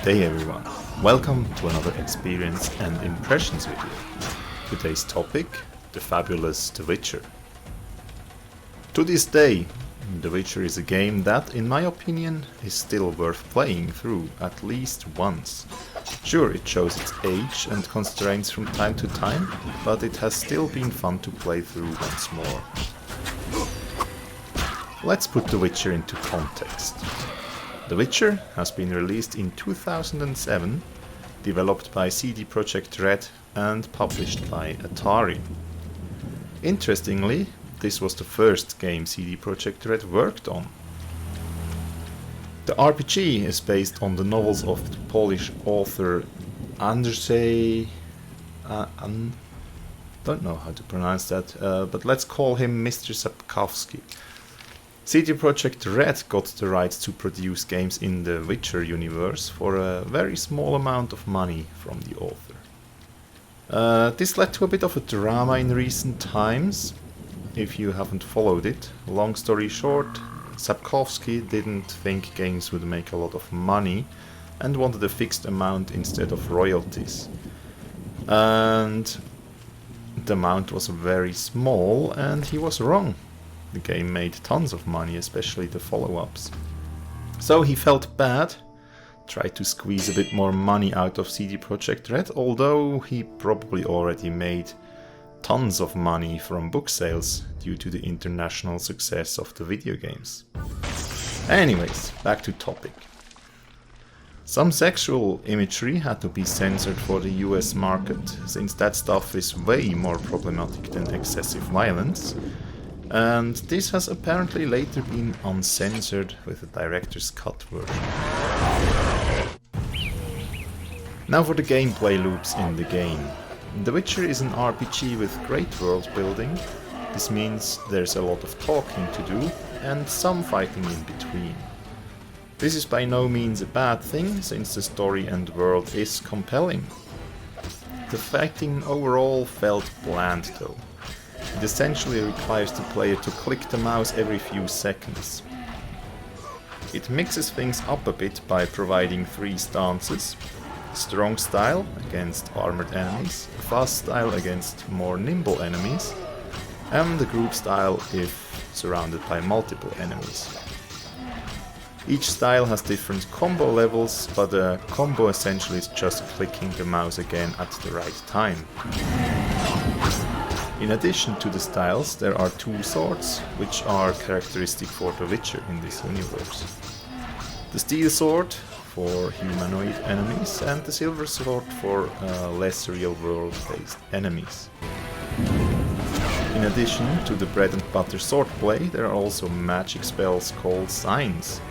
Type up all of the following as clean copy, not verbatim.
Good day everyone, welcome to another experience and impressions video. Today's topic, the fabulous The Witcher. To this day, The Witcher is a game that, in my opinion, is still worth playing through at least once. Sure, it shows its age and constraints from time to time, but it has still been fun to play through once more. Let's put The Witcher into context. The Witcher has been released in 2007, developed by CD Projekt and published by Atari. Interestingly, this was the first game CD Projekt worked on. The RPG is based on the novels of the Polish author Andrzej... don't know how to pronounce that, but let's call him Mr. Sapkowski. CD Projekt got the rights to produce games in the Witcher universe for a very small amount of money from the author. This led to a bit of a drama in recent times, if you haven't followed it. Long story short, Sapkowski didn't think games would make a lot of money and wanted a fixed amount instead of royalties. And the amount was very small, and he was wrong. The game made tons of money, especially the follow-ups. So he felt bad, tried to squeeze a bit more money out of CD Projekt although he probably already made tons of money from book sales due to the international success of the video games. Anyways, back to topic. Some sexual imagery had to be censored for the US market, since that stuff is way more problematic than excessive violence. And this has apparently later been uncensored with a director's cut version. Now for the gameplay loops in the game. The Witcher is an RPG with great world building. This means there's a lot of talking to do and some fighting in between. This is by no means a bad thing, since the story and world is compelling. The fighting overall felt bland though. It essentially requires the player to click the mouse every few seconds. It mixes things up a bit by providing 3 stances: strong style against armored enemies, fast style against more nimble enemies, and the group style if surrounded by multiple enemies. Each style has different combo levels, but a combo essentially is just clicking the mouse again at the right time. In addition to the styles, there are 2 swords, which are characteristic for The Witcher in this universe. The steel sword for humanoid enemies and the silver sword for less real-world based enemies. In addition to the bread and butter swordplay, there are also magic spells called signs.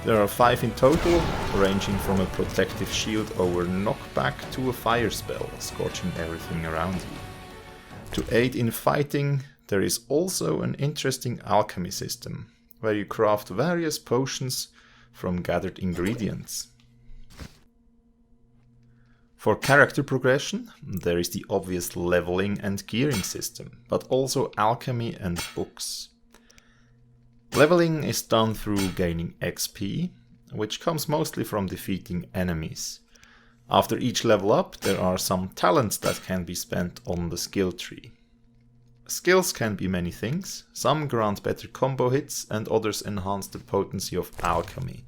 There are 5 in total, ranging from a protective shield over knockback to a fire spell, scorching everything around you. To aid in fighting, there is also an interesting alchemy system, where you craft various potions from gathered ingredients. For character progression, there is the obvious leveling and gearing system, but also alchemy and books. Leveling is done through gaining XP, which comes mostly from defeating enemies. After each level up, there are some talents that can be spent on the skill tree. Skills can be many things. Some grant better combo hits and others enhance the potency of alchemy.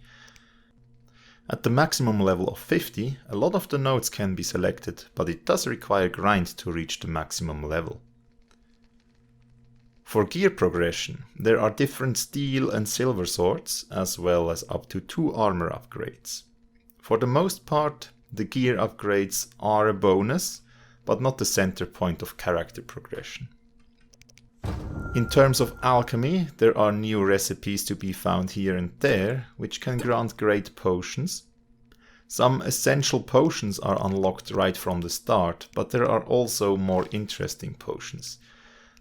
At the maximum level of 50, a lot of the nodes can be selected, but it does require grind to reach the maximum level. For gear progression, there are different steel and silver swords, as well as up to 2 armor upgrades. For the most part, the gear upgrades are a bonus, but not the center point of character progression. In terms of alchemy, there are new recipes to be found here and there, which can grant great potions. Some essential potions are unlocked right from the start, but there are also more interesting potions,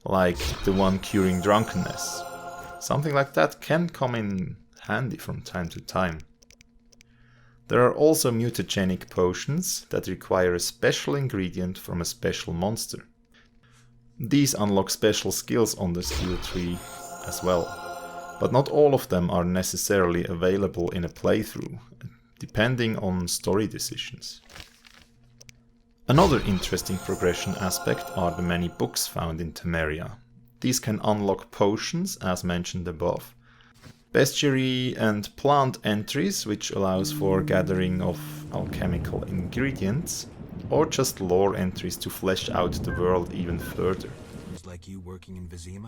like the one curing drunkenness. Something like that can come in handy from time to time. There are also mutagenic potions that require a special ingredient from a special monster. These unlock special skills on the skill tree as well, but not all of them are necessarily available in a playthrough. depending on story decisions. Another interesting progression aspect are the many books found in Temeria. These can unlock potions, as mentioned above, bestiary and plant entries, which allows for gathering of alchemical ingredients, or just lore entries to flesh out the world even further.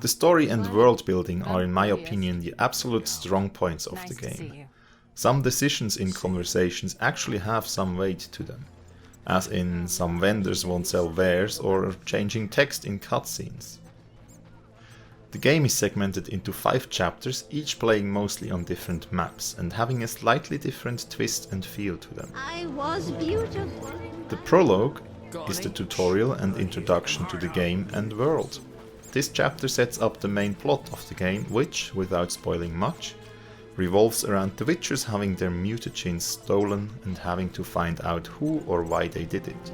The story and world building are, in my opinion, the absolute strong points of the game. Some decisions in conversations actually have some weight to them, as in some vendors won't sell wares or changing text in cutscenes. The game is segmented into 5 chapters, each playing mostly on different maps and having a slightly different twist and feel to them. I was beautiful. The prologue is the tutorial and introduction to the game and world. This chapter sets up the main plot of the game, which, without spoiling much, revolves around the Witchers having their mutagens stolen and having to find out who or why they did it.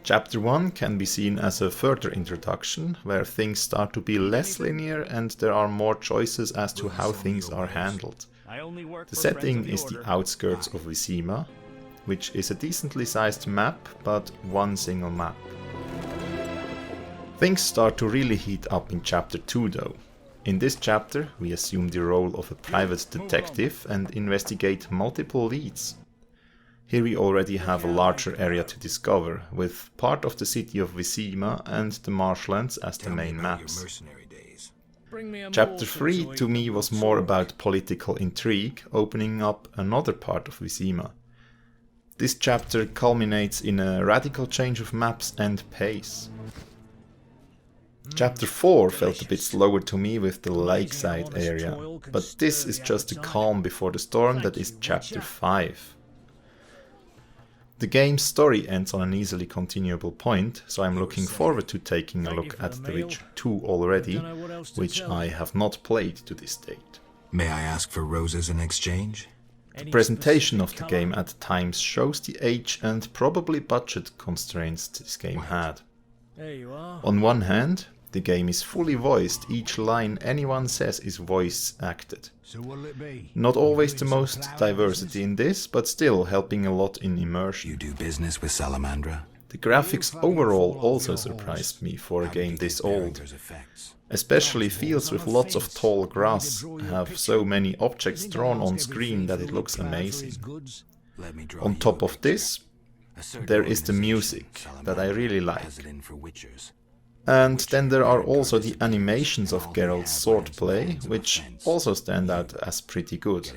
Chapter 1 can be seen as a further introduction, where things start to be less linear and there are more choices as to how things are handled. The setting is the outskirts of Vizima, which is a decently sized map, but one single map. Things start to really heat up in Chapter 2 though. In this chapter we assume the role of a private detective and investigate multiple leads. Here we already have a larger area to discover, with part of the city of Vizima and the marshlands as the main maps. Chapter 3 to me was more about political intrigue, opening up another part of Vizima. This chapter culminates in a radical change of maps and pace. Chapter 4 felt a bit slower to me with the lakeside area, but this is just the calm before the storm that is Chapter 5. The game's story ends on an easily continuable point, so I'm looking forward to taking a look at The Witcher 2 already, which I have not played to this date. May I ask for roses in exchange? The presentation of the game at times shows the age and probably budget constraints this game had. On one hand, the game is fully voiced, each line anyone says is voice acted. Not always the most diversity in this, but still helping a lot in immersion. You do business with Salamandra? The graphics overall also surprised me for a game this old. Especially fields with lots of tall grass have so many objects drawn on screen that it looks amazing. On top of this, there is the music that I really like. And then there are also the animations of Geralt's swordplay, which also stand out as pretty good.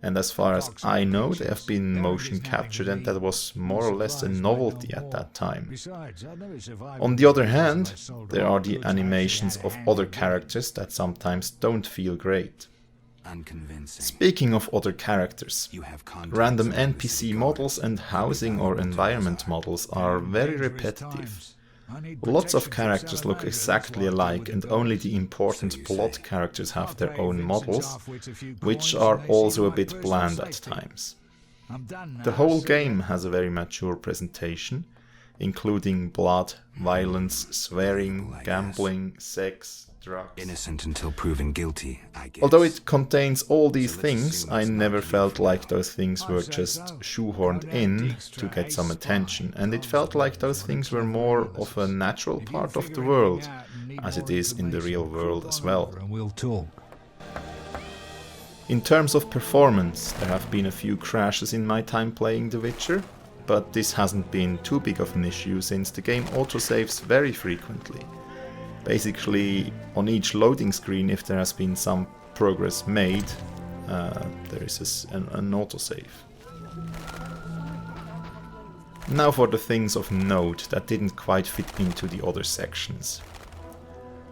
And as far as I know, they have been motion captured, and that was more or less a novelty at that time. On the other hand, there are the animations of other characters that sometimes don't feel great. Speaking of other characters, random NPC models and housing or environment models are very repetitive. Lots of characters look exactly alike, and only the important plot characters have their own models, which are also a bit bland at times. The whole game has a very mature presentation, including blood, violence, swearing, gambling, sex, drugs. Innocent until proven guilty, I guess. Although it contains all these things, I never felt like those things were just shoehorned in to get some attention, and it felt like those things were more of a natural part of the world, as it is in the real world as well. In terms of performance, there have been a few crashes in my time playing The Witcher, but this hasn't been too big of an issue since the game autosaves very frequently. Basically, on each loading screen, if there has been some progress made, there is an autosave. Now for the things of note that didn't quite fit into the other sections.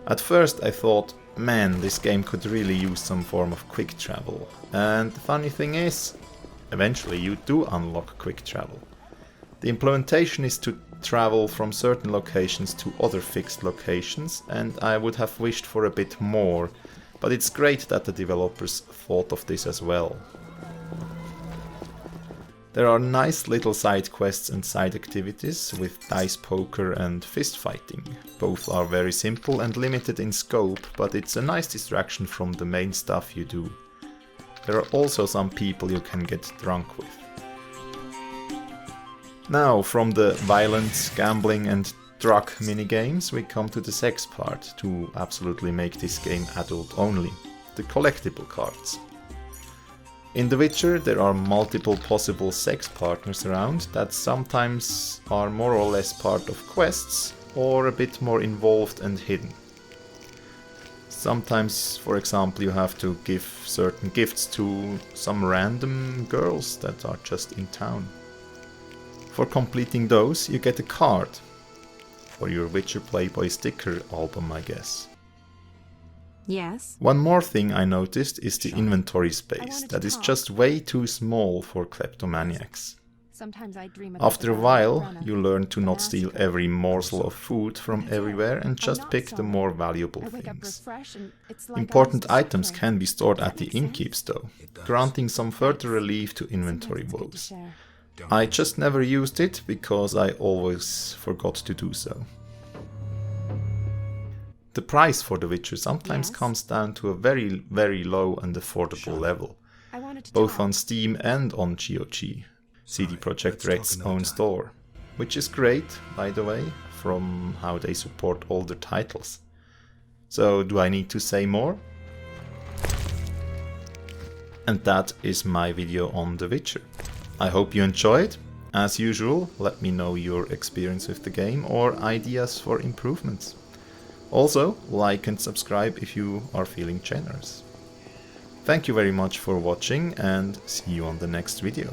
At first I thought, man, this game could really use some form of quick travel. And the funny thing is, eventually you do unlock quick travel. The implementation is to travel from certain locations to other fixed locations, and I would have wished for a bit more, but it's great that the developers thought of this as well. There are nice little side quests and side activities with dice poker and fist fighting. Both are very simple and limited in scope, but it's a nice distraction from the main stuff you do. there are also some people you can get drunk with. Now, from the violence, gambling and drug minigames, we come to the sex part to absolutely make this game adult only, the collectible cards. In The Witcher there are multiple possible sex partners around that sometimes are more or less part of quests or a bit more involved and hidden. Sometimes, for example, you have to give certain gifts to some random girls that are just in town. For completing those, you get a card. For your Witcher Playboy sticker album, I guess. Yes? One more thing I noticed is the inventory space that is just way too small for kleptomaniacs. Sometimes I dream about After a while, you learn to not steal every morsel of food from everywhere and just pick the more valuable things. Important items can be stored at the innkeeps though, granting some further relief to inventory woes. I just never used it because I always forgot to do so. The price for The Witcher sometimes comes down to a very, very low and affordable level, both on Steam and on GOG, CD Projekt Red's own store, which is great, by the way, from how they support older titles. So do I need to say more? And that is my video on The Witcher. I hope you enjoyed. As usual, let me know your experience with the game or ideas for improvements. Also, like and subscribe if you are feeling generous. Thank you very much for watching and see you on the next video.